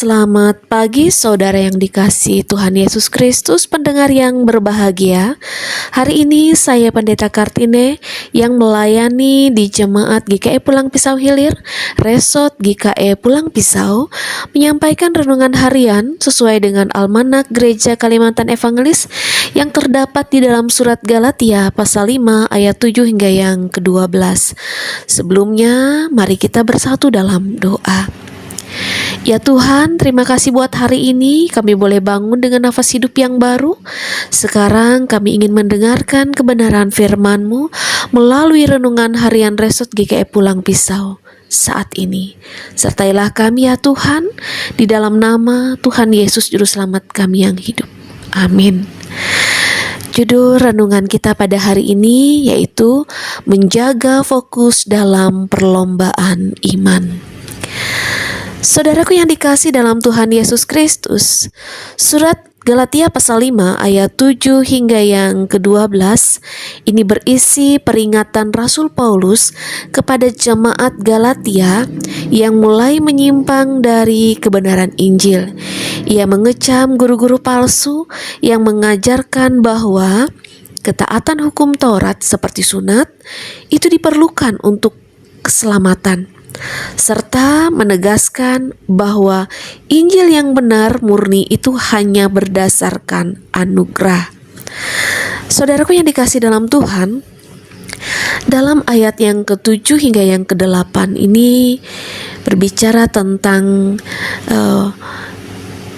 Selamat pagi saudara yang dikasihi Tuhan Yesus Kristus, pendengar yang berbahagia. Hari ini saya Pendeta Kartine yang melayani di Jemaat GKI Pulang Pisau Hilir, Resort GKI Pulang Pisau, menyampaikan renungan harian sesuai dengan Almanak Gereja Kalimantan Evangelis yang terdapat di dalam surat Galatia pasal 5 ayat 7 hingga yang ke-12. Sebelumnya, mari kita bersatu dalam doa. Ya Tuhan, terima kasih buat hari ini kami boleh bangun dengan nafas hidup yang baru. Sekarang kami ingin mendengarkan kebenaran firman-Mu melalui renungan harian Resort GKI Pulang Pisau saat ini. Sertailah kami ya Tuhan, di dalam nama Tuhan Yesus Juru Selamat kami yang hidup. Amin. Judul renungan kita pada hari ini yaitu menjaga fokus dalam perlombaan iman. Saudaraku yang dikasih dalam Tuhan Yesus Kristus, surat Galatia pasal 5 ayat 7 hingga yang ke-12 ini berisi peringatan Rasul Paulus kepada jemaat Galatia yang mulai menyimpang dari kebenaran Injil. Ia mengecam guru-guru palsu yang mengajarkan bahwa ketaatan hukum Taurat seperti sunat itu diperlukan untuk keselamatan, serta menegaskan bahwa Injil yang benar murni itu hanya berdasarkan anugerah. Saudaraku yang dikasih dalam Tuhan, dalam ayat yang ke-7 hingga yang ke-8 ini berbicara tentang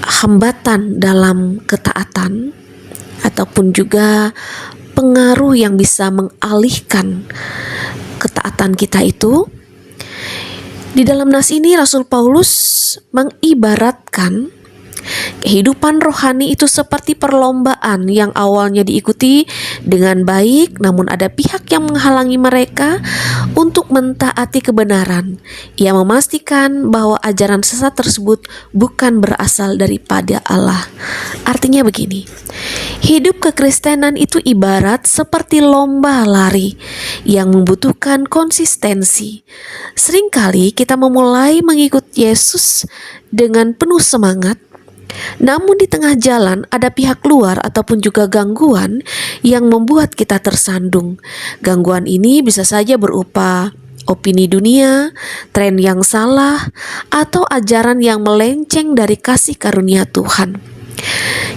hambatan dalam ketaatan ataupun juga pengaruh yang bisa mengalihkan ketaatan kita itu. Di dalam nas ini Rasul Paulus mengibaratkan kehidupan rohani itu seperti perlombaan yang awalnya diikuti dengan baik, namun ada pihak yang menghalangi mereka untuk mentaati kebenaran. Ia memastikan bahwa ajaran sesat tersebut bukan berasal daripada Allah. Artinya begini, hidup kekristenan itu ibarat seperti lomba lari yang membutuhkan konsistensi. Seringkali kita memulai mengikut Yesus dengan penuh semangat, namun di tengah jalan ada pihak luar ataupun juga gangguan yang membuat kita tersandung. Gangguan ini bisa saja berupa opini dunia, tren yang salah, atau ajaran yang melenceng dari kasih karunia Tuhan.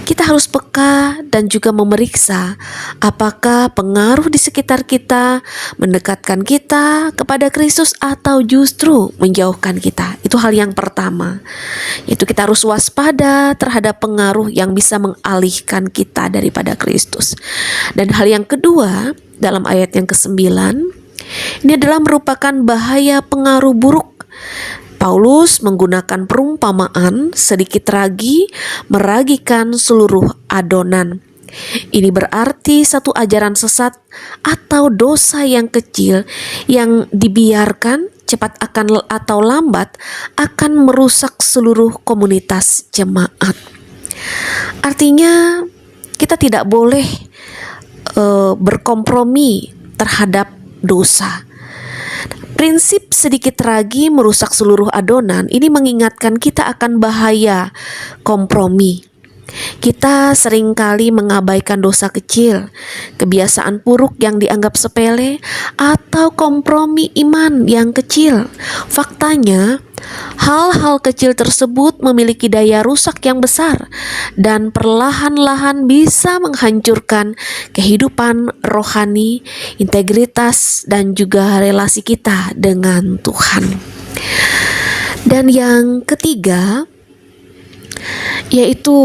Kita harus peka dan juga memeriksa apakah pengaruh di sekitar kita mendekatkan kita kepada Kristus atau justru menjauhkan kita. Itu hal yang pertama. Yaitu kita harus waspada terhadap pengaruh yang bisa mengalihkan kita daripada Kristus. Dan hal yang kedua, dalam ayat yang ke-9, ini adalah merupakan bahaya pengaruh buruk. Paulus menggunakan perumpamaan sedikit ragi meragikan seluruh adonan. Ini berarti satu ajaran sesat atau dosa yang kecil yang dibiarkan cepat akan atau lambat akan merusak seluruh komunitas jemaat. Artinya kita tidak boleh berkompromi terhadap dosa. Prinsip sedikit ragi merusak seluruh adonan ini mengingatkan kita akan bahaya kompromi. Kita seringkali mengabaikan dosa kecil, kebiasaan buruk yang dianggap sepele, atau kompromi iman yang kecil. Faktanya, hal-hal kecil tersebut memiliki daya rusak yang besar dan perlahan-lahan bisa menghancurkan kehidupan rohani, integritas, dan juga relasi kita dengan Tuhan. Dan yang ketiga, yaitu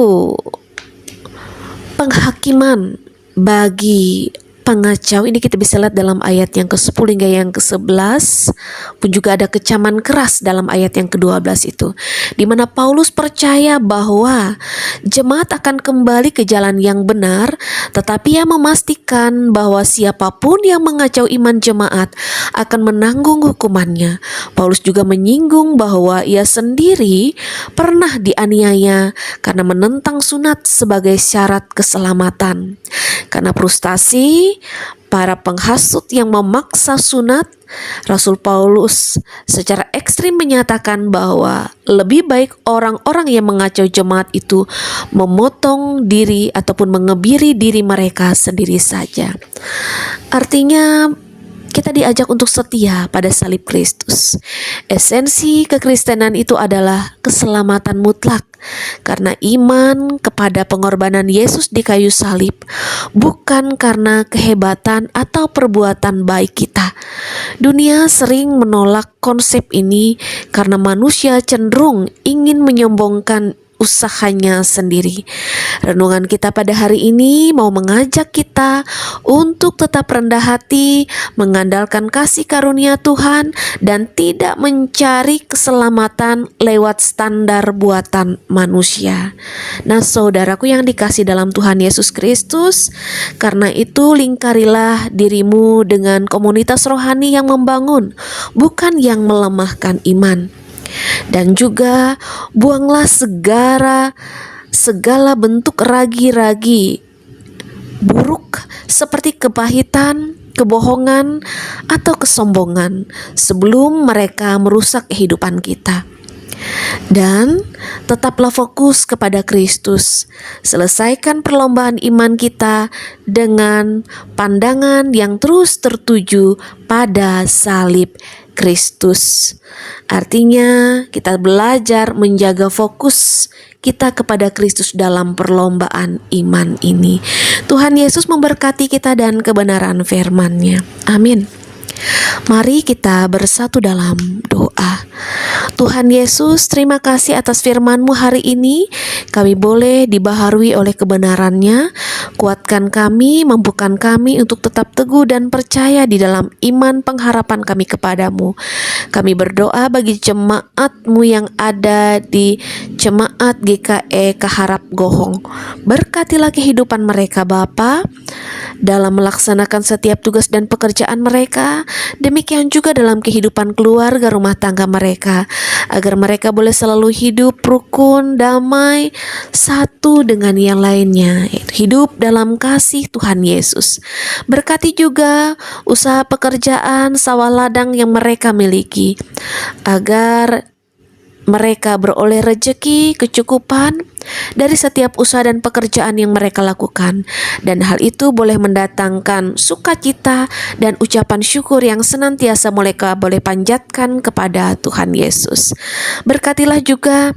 penghakiman bagi pengacau. Ini kita bisa lihat dalam ayat yang ke-10 hingga yang ke-11, pun juga ada kecaman keras dalam ayat yang ke-12 itu, di mana Paulus percaya bahwa jemaat akan kembali ke jalan yang benar, tetapi ia memastikan bahwa siapapun yang mengacau iman jemaat akan menanggung hukumannya. Paulus juga menyinggung bahwa ia sendiri pernah dianiaya karena menentang sunat sebagai syarat keselamatan. Karena frustasi, para penghasut yang memaksa sunat, Rasul Paulus secara ekstrim menyatakan bahwa lebih baik orang-orang yang mengacau jemaat itu memotong diri ataupun mengebiri diri mereka sendiri saja. Artinya kita diajak untuk setia pada salib Kristus. Esensi kekristenan itu adalah keselamatan mutlak karena iman kepada pengorbanan Yesus di kayu salib, bukan karena kehebatan atau perbuatan baik kita. Dunia sering menolak konsep ini karena manusia cenderung ingin menyombongkan usahanya sendiri. Renungan kita pada hari ini mau mengajak kita untuk tetap rendah hati, mengandalkan kasih karunia Tuhan, dan tidak mencari keselamatan lewat standar buatan manusia. Nah, saudaraku yang dikasih dalam Tuhan Yesus Kristus, karena itu lingkarilah dirimu dengan komunitas rohani yang membangun, bukan yang melemahkan iman. Dan juga buanglah segala bentuk ragi-ragi buruk seperti kepahitan, kebohongan, atau kesombongan sebelum mereka merusak kehidupan kita. Dan tetaplah fokus kepada Kristus. Selesaikan perlombaan iman kita dengan pandangan yang terus tertuju pada salib Kristus. Artinya kita belajar menjaga fokus kita kepada Kristus dalam perlombaan iman ini. Tuhan Yesus memberkati kita dan kebenaran firman-Nya. Amin. Mari kita bersatu dalam doa. Tuhan Yesus, terima kasih atas firman-Mu hari ini. Kami boleh dibaharui oleh kebenaran-Nya. Kuatkan kami, mampukan kami untuk tetap teguh dan percaya di dalam iman pengharapan kami kepadamu. Kami berdoa bagi jemaat-Mu yang ada di Jemaat GKE Kaharap Gohong. Berkatilah kehidupan mereka Bapa dalam melaksanakan setiap tugas dan pekerjaan mereka. Demikian juga dalam kehidupan keluarga rumah tangga mereka, agar mereka boleh selalu hidup rukun, damai, satu dengan yang lainnya, hidup dalam kasih Tuhan Yesus. Berkati juga usaha pekerjaan, sawah ladang yang mereka miliki, agar mereka beroleh rejeki, kecukupan dari setiap usaha dan pekerjaan yang mereka lakukan. Dan hal itu boleh mendatangkan sukacita dan ucapan syukur yang senantiasa mereka boleh panjatkan kepada Tuhan Yesus. Berkatilah juga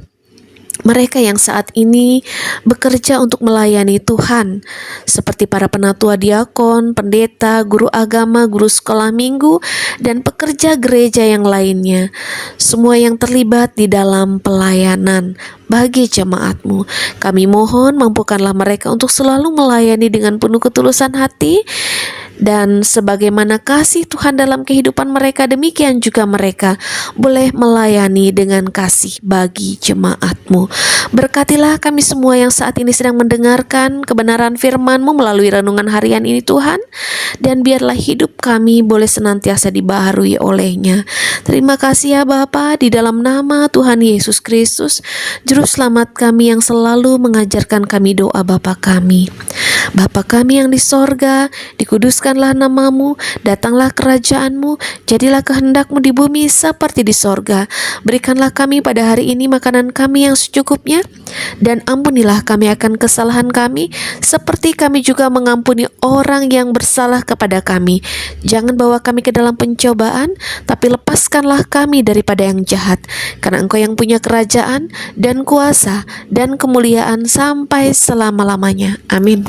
mereka yang saat ini bekerja untuk melayani Tuhan, seperti para penatua diakon, pendeta, guru agama, guru sekolah minggu, dan pekerja gereja yang lainnya. Semua yang terlibat di dalam pelayanan bagi jemaat-Mu. Kami mohon mampukanlah mereka untuk selalu melayani dengan penuh ketulusan hati, dan sebagaimana kasih Tuhan dalam kehidupan mereka, demikian juga mereka boleh melayani dengan kasih bagi jemaat-Mu. Berkatilah kami semua yang saat ini sedang mendengarkan kebenaran firman-Mu melalui renungan harian ini Tuhan, dan biarlah hidup kami boleh senantiasa dibaharui oleh-Nya. Terima kasih ya Bapa, di dalam nama Tuhan Yesus Kristus, Juru Selamat kami yang selalu mengajarkan kami doa Bapa kami. Bapa kami yang di sorga, dikuduskanlah nama-Mu, datanglah kerajaan-Mu, jadilah kehendak-Mu di bumi seperti di sorga. Berikanlah kami pada hari ini makanan kami yang secukupnya, dan ampunilah kami akan kesalahan kami, seperti kami juga mengampuni orang yang bersalah kepada kami. Jangan bawa kami ke dalam pencobaan, tapi lepaskanlah kami daripada yang jahat, karena Engkau yang punya kerajaan dan kuasa dan kemuliaan sampai selama-lamanya. Amin.